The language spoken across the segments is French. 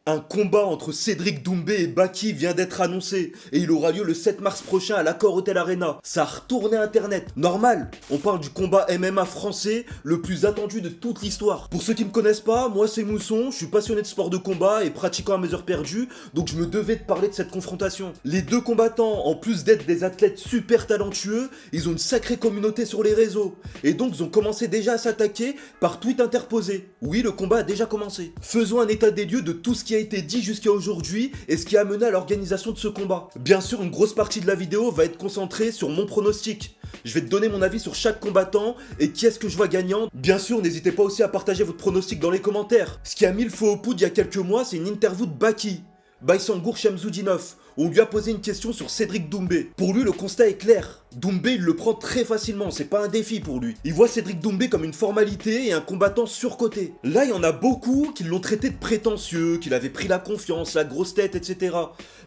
Un combat entre Cédric Doumbé et Baki vient d'être annoncé et il aura lieu le 7 mars prochain à l'Accor Hotel Arena. Ça a retourné internet. Normal, on parle du combat MMA français le plus attendu de toute l'histoire. Pour ceux qui me connaissent pas, moi c'est Mousson, je suis passionné de sport de combat et pratiquant à mes heures perdues, donc je me devais de parler de cette confrontation. Les deux combattants, en plus d'être des athlètes super talentueux, ils ont une sacrée communauté sur les réseaux. Et donc ils ont commencé déjà à s'attaquer par tweet interposé. Oui, le combat a déjà commencé. Faisons un état des lieux de tout ce qui a été dit jusqu'à aujourd'hui et ce qui a mené à l'organisation de ce combat. Bien sûr, une grosse partie de la vidéo va être concentrée sur mon pronostic. Je vais te donner mon avis sur chaque combattant et qui est-ce que je vois gagnant. Bien sûr, n'hésitez pas aussi à partager votre pronostic dans les commentaires. Ce qui a mis le feu aux poudres il y a quelques mois, c'est une interview de Baki, Baysangour Shamsudinov, où on lui a posé une question sur Cédric Doumbé. Pour lui, le constat est clair. Doumbé, il le prend très facilement, c'est pas un défi pour lui. Il voit Cédric Doumbé comme une formalité et un combattant surcoté. Là, il y en a beaucoup qui l'ont traité de prétentieux, qu'il avait pris la confiance, la grosse tête, etc.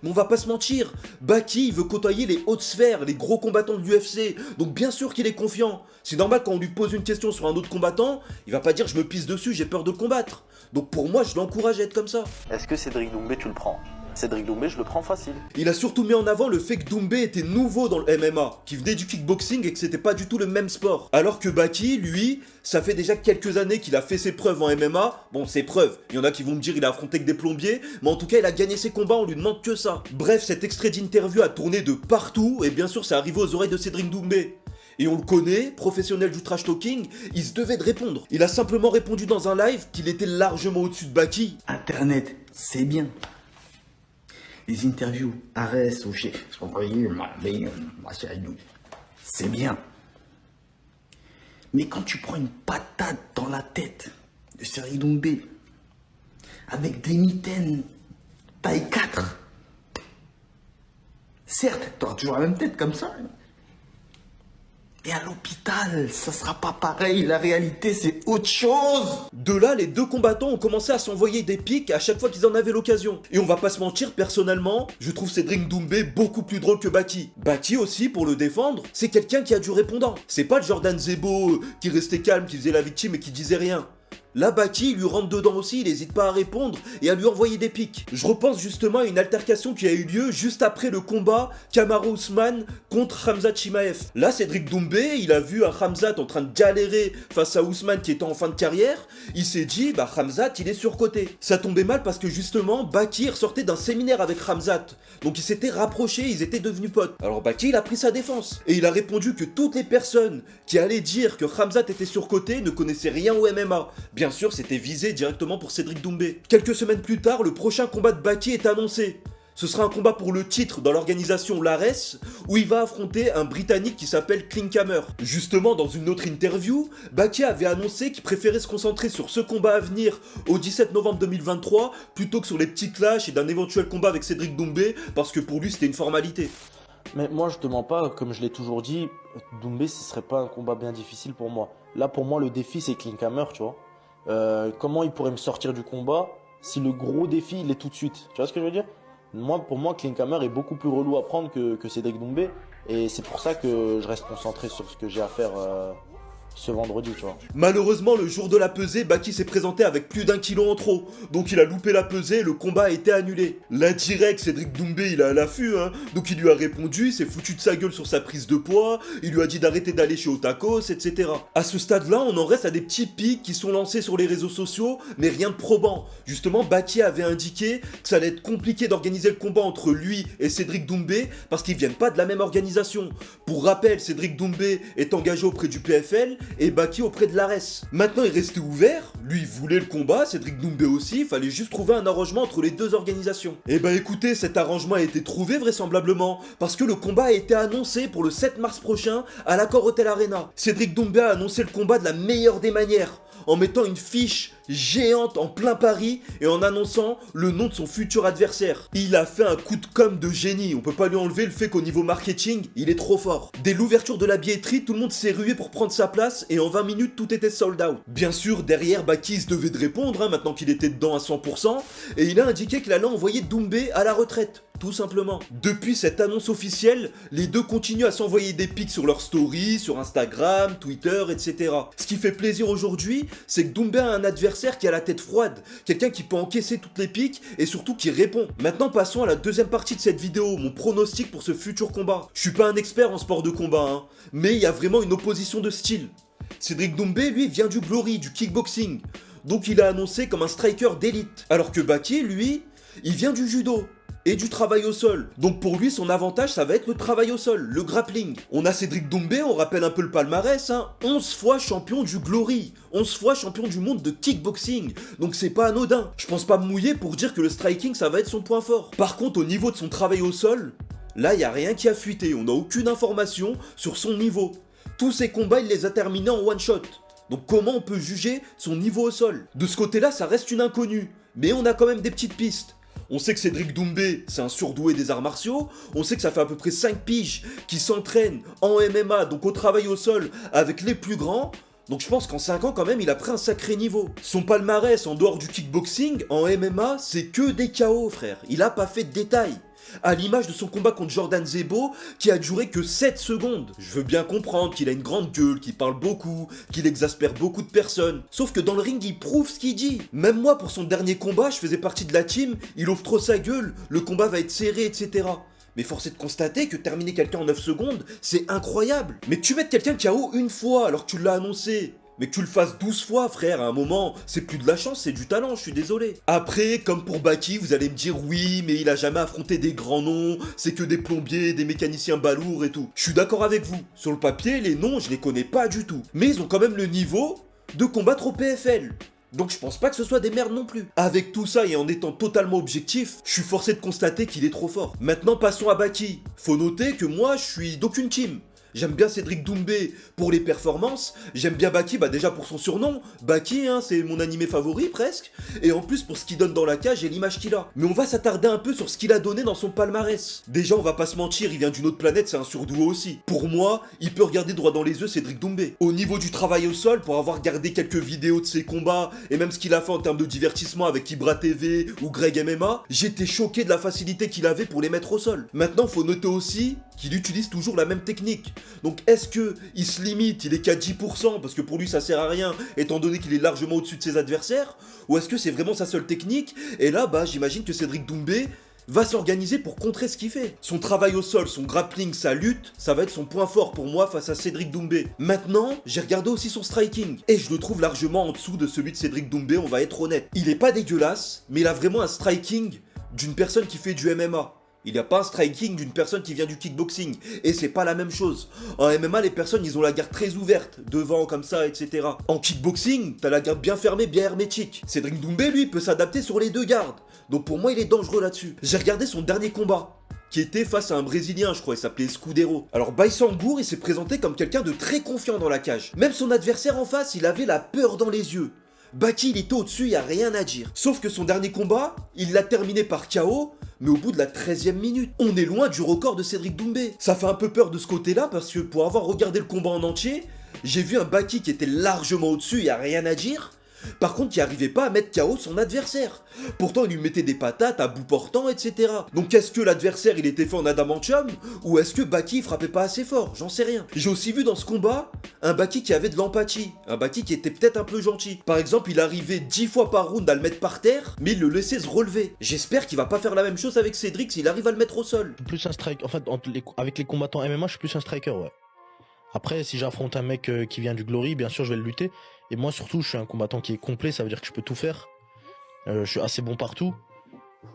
Mais on va pas se mentir, Baki, il veut côtoyer les hautes sphères, les gros combattants de l'UFC, donc bien sûr qu'il est confiant. C'est normal quand on lui pose une question sur un autre combattant, il va pas dire je me pisse dessus, j'ai peur de le combattre. Donc pour moi, je l'encourage à être comme ça. Est-ce que Cédric Doumbé, tu le prends? Cédric Doumbé, je le prends facile. Il a surtout mis en avant le fait que Doumbé était nouveau dans le MMA, qui venait du kickboxing et que c'était pas du tout le même sport. Alors que Baki, lui, ça fait déjà quelques années qu'il a fait ses preuves en MMA. Bon, ses preuves, il y en a qui vont me dire il a affronté que des plombiers, mais en tout cas il a gagné ses combats, on lui demande que ça. Bref, cet extrait d'interview a tourné de partout et bien sûr c'est arrivé aux oreilles de Cédric Doumbé. Et on le connaît, professionnel du trash talking, il se devait de répondre. Il a simplement répondu dans un live qu'il était largement au-dessus de Baki. Internet, c'est bien. Les interviews, Arès, au chef, c'est bien. Mais quand tu prends une patate dans la tête de Cédric Doumbé, avec des mitaines taille 4, certes, tu auras toujours la même tête comme ça. Et à l'hôpital, ça sera pas pareil, la réalité c'est autre chose. De là, les deux combattants ont commencé à s'envoyer des pics à chaque fois qu'ils en avaient l'occasion. Et on va pas se mentir, personnellement, je trouve Cédric Doumbé beaucoup plus drôle que Baki. Baki aussi, pour le défendre, c'est quelqu'un qui a du répondant. C'est pas le Jordan Zebo qui restait calme, qui faisait la victime et qui disait rien. Là, Baki, il lui rentre dedans aussi, il n'hésite pas à répondre et à lui envoyer des pics. Je repense justement à une altercation qui a eu lieu juste après le combat Kamaru Usman contre Khamzat Chimaev. Là, Cédric Doumbé, il a vu un Khamzat en train de galérer face à Usman qui était en fin de carrière. Il s'est dit, bah Khamzat, il est surcoté. Ça tombait mal parce que justement, Baki ressortait d'un séminaire avec Khamzat. Donc ils s'étaient rapprochés, ils étaient devenus potes. Alors Baki, il a pris sa défense. Et il a répondu que toutes les personnes qui allaient dire que Khamzat était surcoté ne connaissaient rien au MMA. Bien sûr, c'était visé directement pour Cédric Doumbé. Quelques semaines plus tard, le prochain combat de Baki est annoncé. Ce sera un combat pour le titre dans l'organisation l'Ares, où il va affronter un Britannique qui s'appelle Klinkhammer. Justement, dans une autre interview, Baki avait annoncé qu'il préférait se concentrer sur ce combat à venir au 17 novembre 2023, plutôt que sur les petits clashs et d'un éventuel combat avec Cédric Doumbé, parce que pour lui c'était une formalité. Mais moi, je te mens pas, comme je l'ai toujours dit, Doumbé, ce serait pas un combat bien difficile pour moi. Là, pour moi, le défi, c'est Klinkhammer, tu vois. Comment il pourrait me sortir du combat si le gros défi, il est tout de suite. Tu vois ce que je veux dire? Pour moi, Klinkhammer est beaucoup plus relou à prendre que Cédric Doumbé. Et c'est pour ça que je reste concentré sur ce que j'ai à faire ce vendredi, tu vois. Malheureusement, le jour de la pesée, Baki s'est présenté avec plus d'1 kilo en trop. Donc il a loupé la pesée et le combat a été annulé. Là, direct, Cédric Doumbé, il a à l'affût, hein. Donc il lui a répondu, il s'est foutu de sa gueule sur sa prise de poids, il lui a dit d'arrêter d'aller chez Otakos, etc. À ce stade-là, on en reste à des petits pics qui sont lancés sur les réseaux sociaux, mais rien de probant. Justement, Baki avait indiqué que ça allait être compliqué d'organiser le combat entre lui et Cédric Doumbé parce qu'ils viennent pas de la même organisation. Pour rappel, Cédric Doumbé est engagé auprès du PFL et Baki auprès de l'Ares. Maintenant, il restait ouvert, lui il voulait le combat, Cédric Doumbé aussi, il fallait juste trouver un arrangement entre les deux organisations. Et bah écoutez, cet arrangement a été trouvé vraisemblablement, parce que le combat a été annoncé pour le 7 mars prochain à l'Accor Hotel Arena. Cédric Doumbé a annoncé le combat de la meilleure des manières, en mettant une fiche géante en plein Paris et en annonçant le nom de son futur adversaire. Il a fait un coup de com' de génie, on peut pas lui enlever le fait qu'au niveau marketing, il est trop fort. Dès l'ouverture de la billetterie, tout le monde s'est rué pour prendre sa place et en 20 minutes, tout était sold out. Bien sûr, derrière, Baki se devait de répondre, hein, maintenant qu'il était dedans à 100%, et il a indiqué qu'il allait envoyer Doumbé à la retraite. tout simplement. Depuis cette annonce officielle, les deux continuent à s'envoyer des pics sur leurs stories, sur Instagram, Twitter, etc. Ce qui fait plaisir aujourd'hui, c'est que Doumbé a un adversaire qui a la tête froide, quelqu'un qui peut encaisser toutes les piques et surtout qui répond. Maintenant passons à la deuxième partie de cette vidéo, mon pronostic pour ce futur combat. Je suis pas un expert en sport de combat, hein, mais il y a vraiment une opposition de style. Cédric Doumbé, lui, vient du Glory, du kickboxing, donc il a annoncé comme un striker d'élite. Alors que Baki, lui, il vient du judo et du travail au sol. Donc pour lui, son avantage, ça va être le travail au sol, le grappling. On a Cédric Doumbé, on rappelle un peu le palmarès, hein, 11 fois champion du Glory, 11 fois champion du monde de kickboxing. Donc c'est pas anodin. Je pense pas me mouiller pour dire que le striking, ça va être son point fort. Par contre, au niveau de son travail au sol, là, il y a rien qui a fuité. On n'a aucune information sur son niveau. Tous ses combats, il les a terminés en one shot. Donc comment on peut juger son niveau au sol? De ce côté-là, ça reste une inconnue. Mais on a quand même des petites pistes. On sait que Cédric Doumbé, c'est un surdoué des arts martiaux. On sait que ça fait à peu près 5 piges qu'il s'entraîne en MMA, donc au travail au sol, avec les plus grands. Donc je pense qu'en 5 ans, quand même, il a pris un sacré niveau. Son palmarès, en dehors du kickboxing, en MMA, c'est que des KO, frère. Il a pas fait de détails. À l'image de son combat contre Jordan Zebo, qui a duré que 7 secondes. Je veux bien comprendre qu'il a une grande gueule, qu'il parle beaucoup, qu'il exaspère beaucoup de personnes. Sauf que dans le ring, il prouve ce qu'il dit. Même moi, pour son dernier combat, je faisais partie de la team, il ouvre trop sa gueule, le combat va être serré, etc. Mais force est de constater que terminer quelqu'un en 9 secondes, c'est incroyable. Mais que tu mettes quelqu'un KO une fois alors que tu l'as annoncé, mais que tu le fasses 12 fois, frère, à un moment, c'est plus de la chance, c'est du talent, je suis désolé. Après, comme pour Baki, vous allez me dire oui, mais il a jamais affronté des grands noms, c'est que des plombiers, des mécaniciens balourds et tout. Je suis d'accord avec vous. Sur le papier, les noms, je les connais pas du tout. Mais ils ont quand même le niveau de combattre au PFL. Donc je pense pas que ce soit des merdes non plus. Avec tout ça et en étant totalement objectif, je suis forcé de constater qu'il est trop fort. Maintenant passons à Baki. Faut noter que moi je suis d'aucune team. J'aime bien Cédric Doumbé pour les performances, j'aime bien Baki, bah déjà pour son surnom, Baki, hein, c'est mon animé favori presque, et en plus pour ce qu'il donne dans la cage et l'image qu'il a. Mais on va s'attarder un peu sur ce qu'il a donné dans son palmarès. Déjà on va pas se mentir, il vient d'une autre planète, c'est un surdoué aussi. Pour moi, il peut regarder droit dans les yeux Cédric Doumbé. Au niveau du travail au sol, pour avoir regardé quelques vidéos de ses combats, et même ce qu'il a fait en termes de divertissement avec Ibra TV ou Greg MMA, j'étais choqué de la facilité qu'il avait pour les mettre au sol. Maintenant faut noter aussi qu'il utilise toujours la même technique. Donc est-ce que il se limite, il est qu'à 10% parce que pour lui ça sert à rien étant donné qu'il est largement au-dessus de ses adversaires, ou est-ce que c'est vraiment sa seule technique? Et là bah j'imagine que Cédric Doumbé va s'organiser pour contrer ce qu'il fait. Son travail au sol, son grappling, sa lutte, ça va être son point fort pour moi face à Cédric Doumbé. Maintenant, j'ai regardé aussi son striking, et je le trouve largement en dessous de celui de Cédric Doumbé, on va être honnête. Il est pas dégueulasse, mais il a vraiment un striking d'une personne qui fait du MMA. Il n'y a pas un striking d'une personne qui vient du kickboxing. Et c'est pas la même chose. En MMA, les personnes, ils ont la garde très ouverte, devant, comme ça, etc. En kickboxing, t'as la garde bien fermée, bien hermétique. Cédric Doumbé, lui, peut s'adapter sur les deux gardes. Donc pour moi, il est dangereux là-dessus. J'ai regardé son dernier combat, qui était face à un Brésilien, je crois, il s'appelait Escudero. Alors Baïsangour, il s'est présenté comme quelqu'un de très confiant dans la cage. Même son adversaire en face, il avait la peur dans les yeux. Baki, il était au-dessus, y a rien à dire. Sauf que son dernier combat, il l'a terminé par KO, mais au bout de la 13e minute. On est loin du record de Cédric Doumbé. Ça fait un peu peur de ce côté-là, parce que pour avoir regardé le combat en entier, j'ai vu un Baki qui était largement au-dessus, y a rien à dire. Par contre, qui arrivait pas à mettre KO son adversaire. Pourtant, il lui mettait des patates à bout portant, etc. Donc, est-ce que l'adversaire, il était fait en adamantium, ou est-ce que Baki frappait pas assez fort? J'en sais rien. J'ai aussi vu dans ce combat un Baki qui avait de l'empathie, un Baki qui était peut-être un peu gentil. Par exemple, il arrivait 10 fois par round à le mettre par terre, mais il le laissait se relever. J'espère qu'il va pas faire la même chose avec Cédric s'il arrive à le mettre au sol. Plus un strike, en fait, avec les combattants MMA, je suis plus un striker, ouais. Après, si j'affronte un mec qui vient du Glory, bien sûr, je vais le lutter. Et moi, surtout, je suis un combattant qui est complet, ça veut dire que je peux tout faire. Je suis assez bon partout.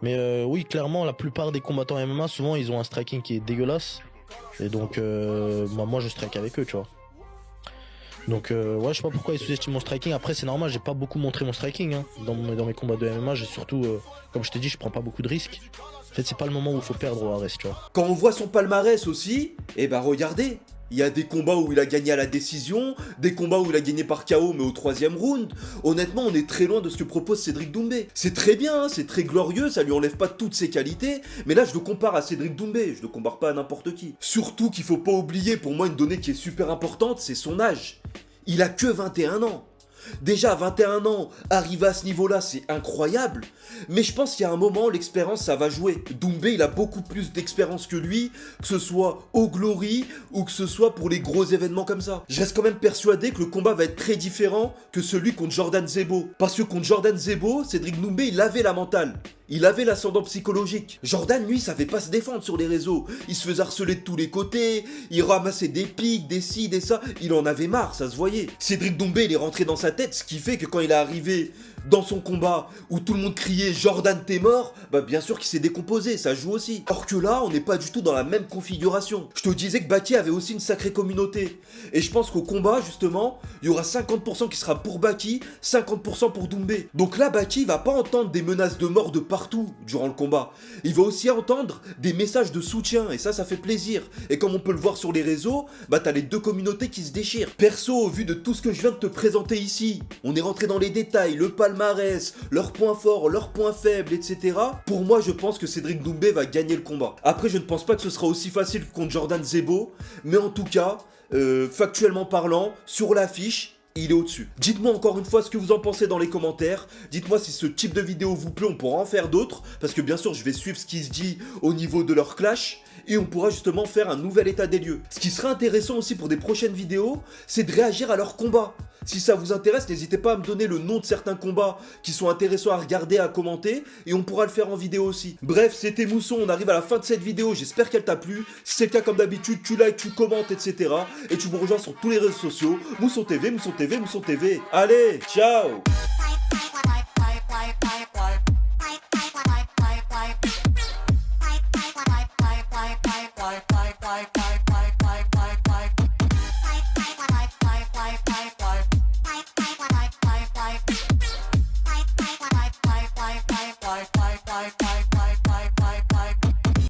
Mais oui, clairement, la plupart des combattants MMA, souvent, ils ont un striking qui est dégueulasse. Et donc, moi, je strike avec eux, tu vois. Donc, ouais, je sais pas pourquoi ils sous-estiment mon striking. Après, c'est normal, j'ai pas beaucoup montré mon striking. Hein. Dans mes combats de MMA, j'ai surtout, comme je t'ai dit, je prends pas beaucoup de risques. En fait, c'est pas le moment où il faut perdre au Ares, tu vois. Quand on voit son palmarès aussi, eh ben regardez. Il y a des combats où il a gagné à la décision, des combats où il a gagné par KO mais au 3e round. Honnêtement, on est très loin de ce que propose Cédric Doumbé. C'est très bien, hein, c'est très glorieux, ça lui enlève pas toutes ses qualités, mais là je le compare à Cédric Doumbé, je le compare pas à n'importe qui. Surtout qu'il faut pas oublier, pour moi une donnée qui est super importante, c'est son âge. Il a que 21 ans. Déjà à 21 ans, arriver à ce niveau-là, c'est incroyable. Mais je pense qu'il y a un moment, l'expérience, ça va jouer. Doumbé, il a beaucoup plus d'expérience que lui, que ce soit au Glory ou que ce soit pour les gros événements comme ça. Je reste quand même persuadé que le combat va être très différent que celui contre Jordan Zebo. Parce que contre Jordan Zebo, Cédric Doumbé, il avait la mentale. Il avait l'ascendant psychologique. Jordan, lui, savait pas se défendre sur les réseaux. Il se faisait harceler de tous les côtés, il ramassait des pics, des ci, des ça. Il en avait marre, ça se voyait. Cédric Doumbé, il est rentré dans sa tête, ce qui fait que quand il est arrivé dans son combat où tout le monde criait Jordan t'es mort, bah bien sûr qu'il s'est décomposé, ça joue aussi. Or que là, on n'est pas du tout dans la même configuration. Je te disais que Baki avait aussi une sacrée communauté. Et je pense qu'au combat, justement, il y aura 50% qui sera pour Baki, 50% pour Doumbé. Donc là, Baki va pas entendre des menaces de mort de partout durant le combat. Il va aussi entendre des messages de soutien, et ça fait plaisir. Et comme on peut le voir sur les réseaux, bah t'as les deux communautés qui se déchirent. Perso, au vu de tout ce que je viens de te présenter ici, on est rentré dans les détails, le palmarès, leurs points forts, leurs points faibles, etc. Pour moi, je pense que Cédric Doumbé va gagner le combat. Après, je ne pense pas que ce sera aussi facile que contre Jordan Zebo, mais en tout cas, factuellement parlant, sur l'affiche, il est au-dessus. Dites-moi encore une fois ce que vous en pensez dans les commentaires. Dites-moi si ce type de vidéo vous plaît, on pourra en faire d'autres. Parce que bien sûr, je vais suivre ce qui se dit au niveau de leur clash. Et on pourra justement faire un nouvel état des lieux. Ce qui sera intéressant aussi pour des prochaines vidéos, c'est de réagir à leurs combats. Si ça vous intéresse, n'hésitez pas à me donner le nom de certains combats qui sont intéressants à regarder, à commenter. Et on pourra le faire en vidéo aussi. Bref, c'était Mousson, on arrive à la fin de cette vidéo. J'espère qu'elle t'a plu. Si c'est le cas, comme d'habitude, tu likes, tu commentes, etc. Et tu me rejoins sur tous les réseaux sociaux. Mousson TV, Mousson TV, Mousson TV. Allez, ciao!